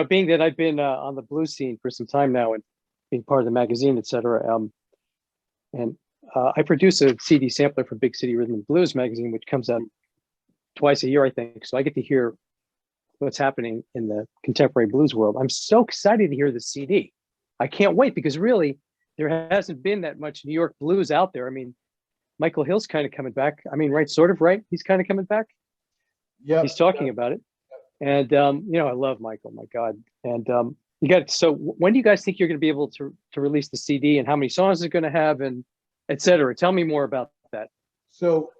being that I've been on the blues scene for some time now and being part of the magazine, et cetera, and I produce a CD sampler for Big City Rhythm and Blues magazine, which comes out twice a year, I think. So I get to hear what's happening in the contemporary blues world. I'm so excited to hear the CD. I can't wait because really there hasn't been that much New York blues out there. I mean, Michael Hill's kind of coming back. I mean, right, sort of, right? He's kind of coming back. Yeah, he's talking about it, and I love Michael. My God, and So when do you guys think you're going to be able to release the CD, and how many songs is it going to have, and et cetera? Tell me more about that. So,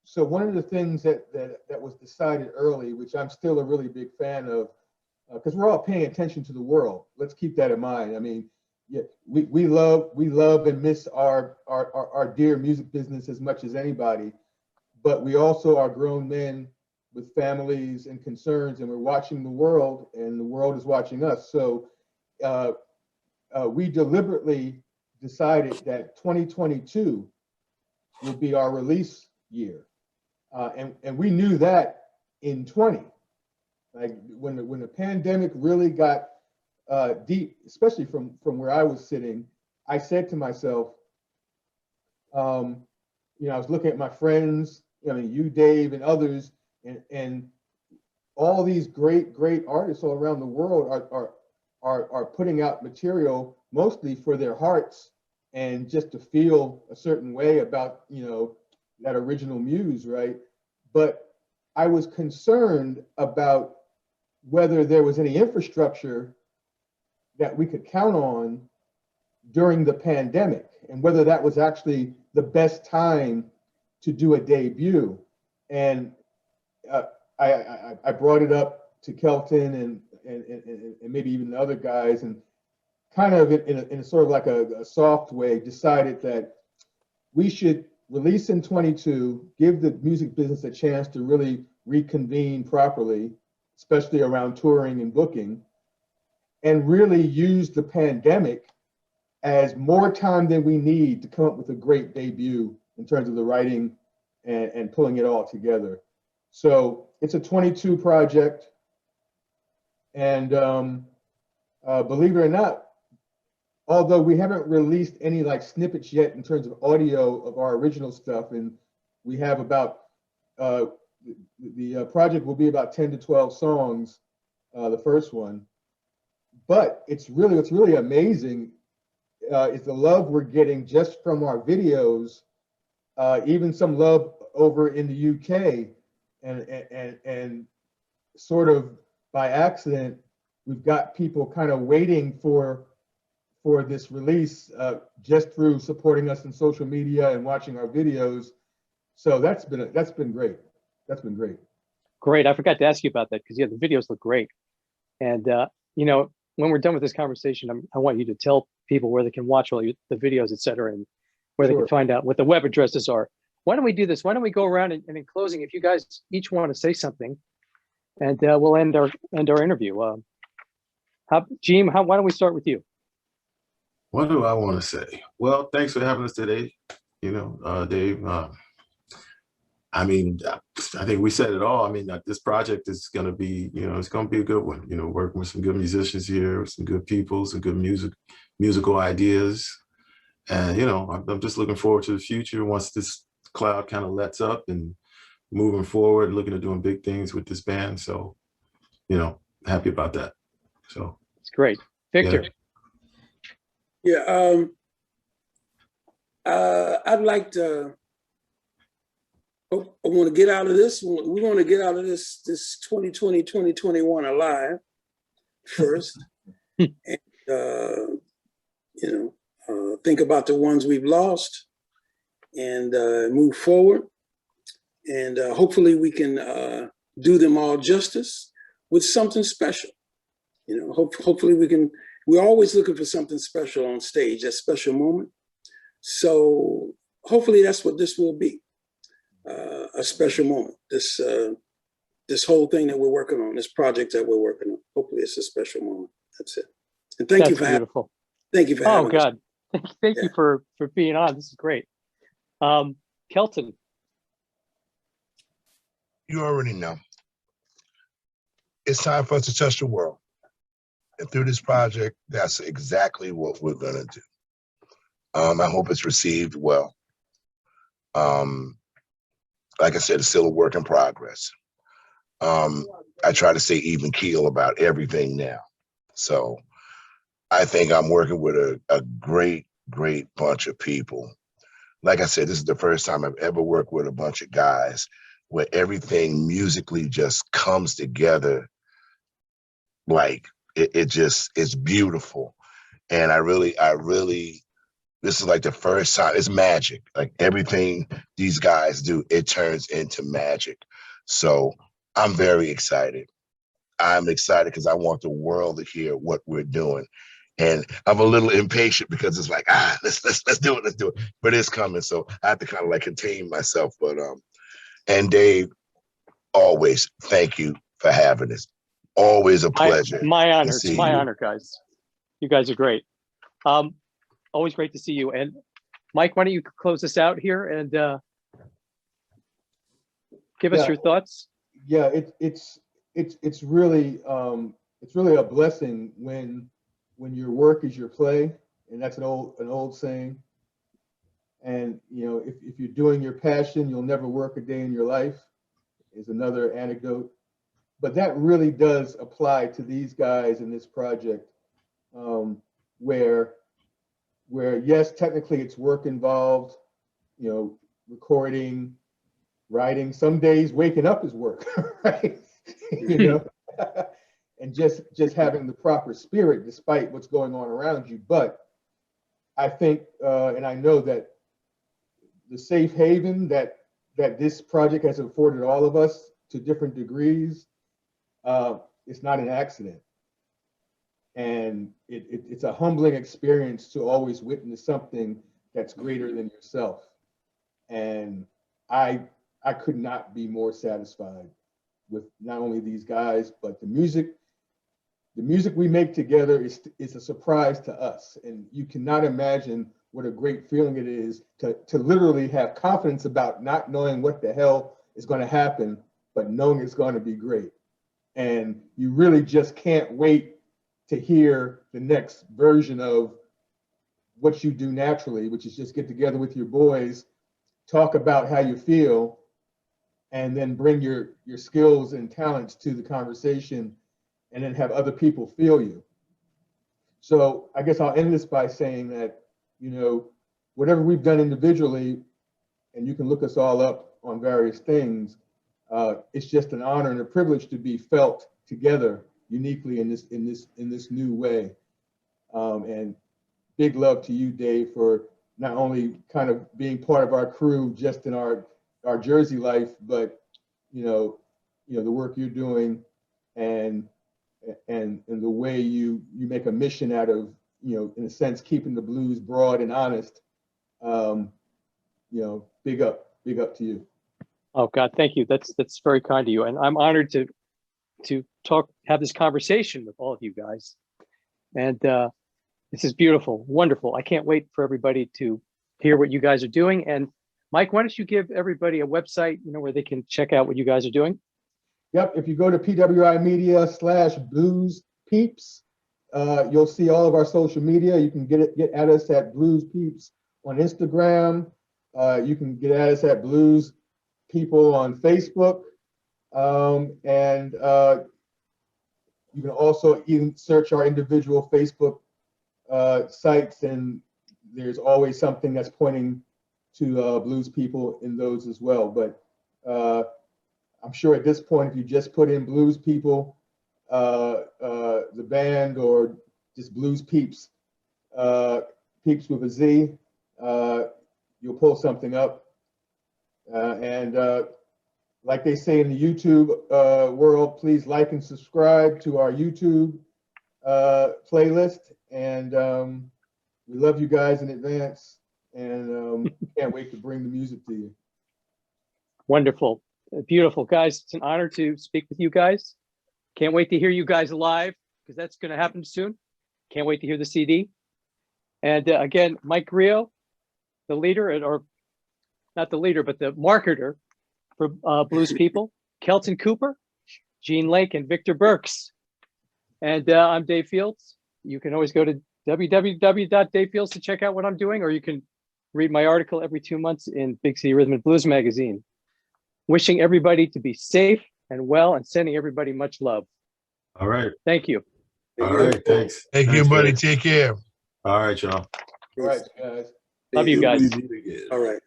so one of the things that was decided early, which I'm still a really big fan of, because we're all paying attention to the world. Let's keep that in mind. I mean, yeah, we love and miss our dear music business as much as anybody, but we also are grown men with families and concerns, and we're watching the world, and the world is watching us. So we deliberately decided that 2022 will be our release year, and we knew that in 20. Like when the pandemic really got deep, especially from where I was sitting, I said to myself, I was looking at my friends, I mean, you, Dave, and others, and all these great artists all around the world are putting out material mostly for their hearts and just to feel a certain way about that original muse, right? But I was concerned about whether there was any infrastructure that we could count on during the pandemic, and whether that was actually the best time to do a debut. And I brought it up to Kelton and maybe even the other guys, and kind of in a sort of like a soft way decided that we should release in 22, give the music business a chance to really reconvene properly, especially around touring and booking, and really use the pandemic as more time than we need to come up with a great debut in terms of the writing and pulling it all together. So it's a 22 project, and believe it or not, although we haven't released any like snippets yet in terms of audio of our original stuff, and we have about the project will be about 10 to 12 songs, the first one. But what's really amazing is the love we're getting just from our videos, even some love over in the UK, and sort of by accident, we've got people kind of waiting for this release just through supporting us in social media and watching our videos. So that's been great. That's been great. Great. I forgot to ask you about that because the videos look great. And when we're done with this conversation, I want you to tell people where they can watch all the videos, et cetera, and where they can find out what the web addresses are. Why don't we do this? Why don't we go around and in closing, if you guys each want to say something, and we'll end our interview. Gene, why don't we start with you? What do I want to say? Well, thanks for having us today. Dave. I mean, I think we said it all. I mean, this project is going to be, it's going to be a good one. Working with some good musicians here, some good people, some good musical ideas. And, I'm just looking forward to the future once this cloud kind of lets up and moving forward, looking at doing big things with this band. So, happy about that. So it's great. Victor. Yeah. I'd like to, I want to get out of this. We want to get out of this 2020, 2021 alive first. And, think about the ones we've lost and move forward. And hopefully we can do them all justice with something special. Hopefully we're always looking for something special on stage, that special moment. So hopefully that's what this will be. A special moment. This whole thing that we're working on, this project that we're working on. Hopefully, it's a special moment. That's it. And thank you for beautiful. Thank you for having us. Oh God, thank you for being on. This is great. Kelton. You already know. it's time for us to touch the world. And through this project, that's exactly what we're gonna do. I hope it's received well. Like I said, it's still a work in progress. I try to stay even keel about everything now. So I think I'm working with a great, great bunch of people. Like I said, this is the first time I've ever worked with a bunch of guys where everything musically just comes together. Like it's beautiful. And I really, this is like the first time, it's magic. Like everything these guys do, it turns into magic. So I'm very excited. I'm excited because I want the world to hear what we're doing. And I'm a little impatient because it's like, let's do it, let's do it. But it's coming. So I have to kind of like contain myself. But and Dave, always thank you for having us. Always a pleasure. My honor. to It's see my you. honor, guys. You guys are great. Always great to see you. And Mike, why don't you close us out here and give us Yeah. your thoughts? Yeah, it's really a blessing when your work is your play, and that's an old saying. And you know, if you're doing your passion, you'll never work a day in your life, is another anecdote. But that really does apply to these guys in this project, where yes, technically it's work involved, you know, recording, writing. Some days waking up is work, right? You know, and just having the proper spirit despite what's going on around you. But I think, and I know that the safe haven that this project has afforded all of us to different degrees, it's not an accident. And it's a humbling experience to always witness something that's greater than yourself. And I could not be more satisfied with not only these guys, but the music. The music we make together is a surprise to us. And you cannot imagine what a great feeling it is to literally have confidence about not knowing what the hell is going to happen, but knowing it's going to be great. And you really just can't wait to hear the next version of what you do naturally, which is just get together with your boys, talk about how you feel, and then bring your skills and talents to the conversation, and then have other people feel you. So I guess I'll end this by saying that, you know, whatever we've done individually, and you can look us all up on various things, it's just an honor and a privilege to be felt together uniquely in this new way. And big love to you, Dave, for not only kind of being part of our crew just in our Jersey life, but you know the work you're doing and the way you make a mission out of, you know, in a sense, keeping the blues broad and honest. You know, big up to you. Oh God, thank you. That's very kind of you. And I'm honored to have this conversation with all of you guys. And this is beautiful, wonderful. I can't wait for everybody to hear what you guys are doing. And Mike, why don't you give everybody a website, you know, where they can check out what you guys are doing? Yep, if you go to PWI Media /Blues Peeps, you'll see all of our social media. You can get at us at Blues Peeps on Instagram. You can get at us at Blues People on Facebook. And you can also even search our individual Facebook sites, and there's always something that's pointing to Blues People in those as well. But I'm sure at this point, if you just put in Blues People, the band, or just Blues Peeps, Peeps with a Z, you'll pull something up. And like they say in the YouTube world, please like and subscribe to our YouTube playlist. And we love you guys in advance, and can't wait to bring the music to you. Wonderful. Beautiful, guys. It's an honor to speak with you guys. Can't wait to hear you guys live, because that's going to happen soon. Can't wait to hear the CD. And again, Mike Rio, the leader, or not the leader, but the marketer for Blues People. Kelton Cooper, Gene Lake, and Victor Burks. And I'm Dave Fields. You can always go to www.davefields to check out what I'm doing, or you can read my article every 2 months in Big City Rhythm and Blues magazine. Wishing everybody to be safe and well, and sending everybody much love. All right. Thank you. All right. Thanks. Thank you, Thanks, buddy. Dave. Take care. All right, y'all. All right, guys. Love you guys. All right.